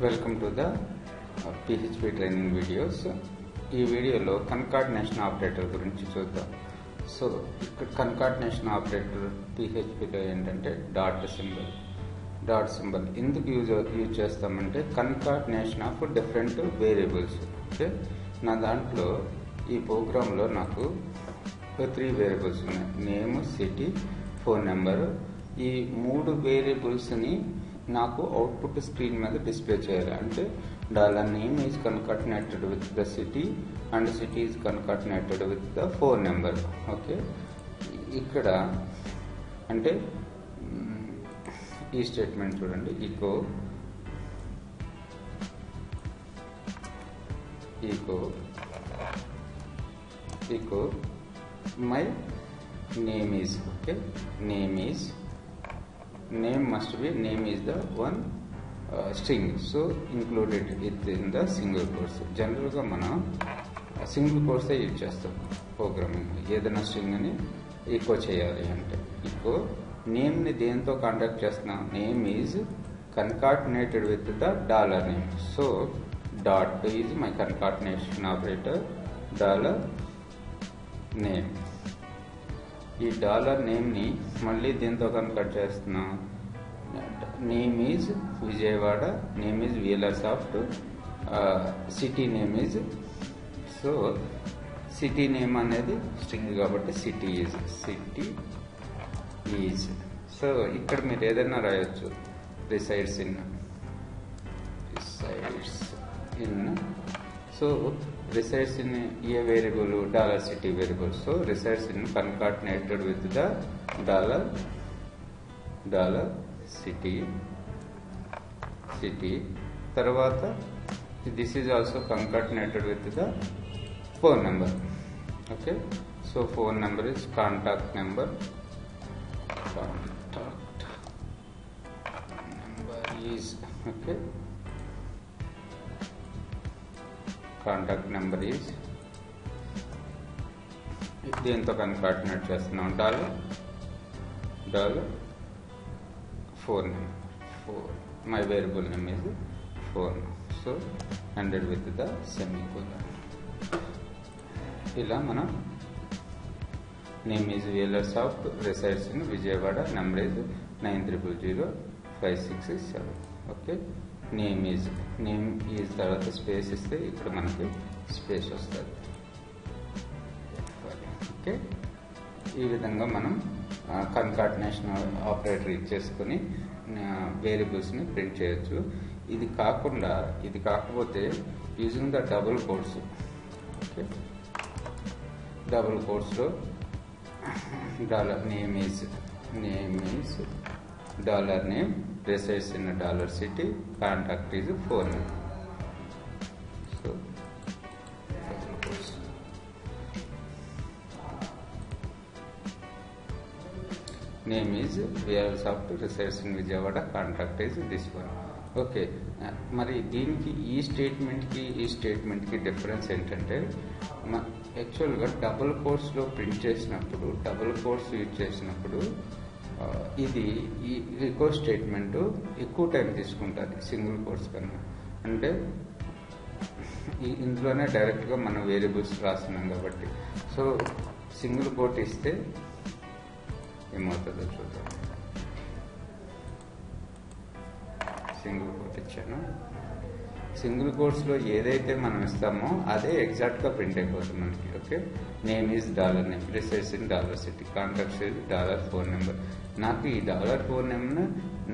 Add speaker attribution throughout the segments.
Speaker 1: Welcome to the PHP training videos. ఈ వీడియోలో concatenation operator గురించి చూద్దాం. సో ఇక్కడ కన్కాటినేషన్ ఆపరేటర్ PHPలో ఏంటంటే డాట్ సింబల్ ఎందుకు యూజ్ చేస్తామంటే concatenation of different variables. Okay, నా దాంట్లో ఈ ప్రోగ్రాంలో నాకు 3 వేరియబుల్స్ ఉన్నాయి: నేమ్, సిటీ, ఫోన్ నెంబర్. ఈ 3 వేరియబుల్స్ని నాకు అవుట్పుట్ స్క్రీన్ మీద డిస్ప్లే చేయాలి. అంటే $name is concatenated with the city and city is concatenated with the phone number. Okay, ఇక్కడ అంటే ఈ స్టేట్మెంట్ చూడండి, echo my name is. Okay, name must be name is the one string, so included it in the single quotes. General గా మనం single quotes use చేస్తాం programming. ఏదైనా string అని echo చేయాలి అంటే ఈకో నేమ్ ని దేంతో కాంటాక్ట్ చేస్తున్నాం? Name is concatenated with the $name. So dot is my concatenation operator $name. ఈ $name ని మళ్ళీ దీంతో కన్వర్ట్ చేస్తున్నాం. Name is Vijayawada, name is VLSoft, city name is. So city name అనేది స్ట్రింగ్ కాబట్టి సిటీ ఈజ్. సో ఇక్కడ మీరు ఏదైనా రాయొచ్చు, resides in. So resides in a variable $city variable. So resides in concatenated with the city. తర్వాత this is also concatenated with the phone number. Okay, so phone number is contact number is okay. Contact number is దీంతో concatenate చేస్తున్నాం $4 my variable name is phone. So 100 with the semicolon. ఇలా మనం name is VLSoft, resides in Vijayawada, number is 900567. Okay, name is తర్వాత space ఇస్తే ఇక్కడ మనకి space వస్తుంది. Okay, ఈ విధంగా మనం కన్కాటినేషన్ ఆపరేటర్ ఇచ్చేసుకొని వేరియబుల్స్ని ప్రింట్ చేయొచ్చు. ఇది కాకపోతే using the double quotes. Okay, double కోట్స్లో name is $name, resides in $city, contact is phone. So name is VLSoft, resides in Vijayawada, contact is this one. Okay, మరి దీనికి ఈ స్టేట్మెంట్కి డిఫరెన్స్ ఏంటంటే యాక్చువల్గా డబుల్ కోట్స్లో ప్రింట్ చేసినప్పుడు, డబుల్ కోట్స్ యూజ్ చేసినప్పుడు ఇది ఈ రికో స్టేట్మెంట్ ఎక్కువ టైం తీసుకుంటుంది సింగిల్ కోట్స్ కన్నా. అంటే ఇందులోనే డైరెక్ట్గా మనం వేరియబుల్స్ రాస్తున్నాం కాబట్టి. సో సింగిల్ కోట్ ఇస్తే ఏమవుతుందో చూద్దాం. సింగిల్ కోట్ ఇచ్చాను. సింగిల్ కోట్స్లో ఏదైతే మనం ఇస్తామో అదే ఎగ్జాక్ట్గా ప్రింట్ అయిపోతుంది మనకి. Okay, name is $name, resides in $city, contacts is $phone number. నాకు ఈ $phone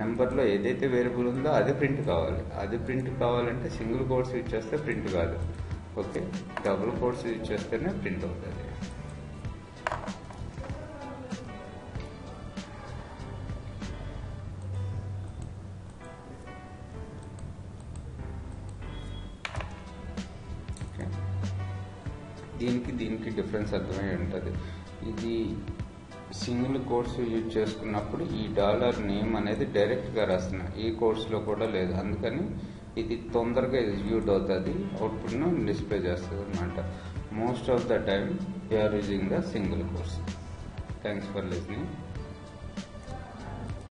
Speaker 1: నెంబర్లో ఏదైతే వేరియబుల్ ఉందో అదే ప్రింట్ కావాలి. అది ప్రింట్ కావాలంటే సింగిల్ కోట్స్ యూజ్ చేస్తే ప్రింట్ కాదు. ఓకే, డబుల్ కోట్స్ యూజ్ చేస్తేనే ప్రింట్ అవుతుంది. దీనికి డిఫరెన్స్ అర్థమై ఉంటుంది. ఇది సింగిల్ కోట్స్ యూజ్ చేసుకున్నప్పుడు ఈ $name అనేది డైరెక్ట్గా రాస్తున్నా, ఈ కోట్స్లో కూడా లేదు. అందుకని ఇది తొందరగా ఎగ్జిక్యూట్ అవుతుంది, అవుట్పుట్ను డిస్ప్లే చేస్తుంది అనమాట. Most of the time you're using the single quotes. Thanks for listening.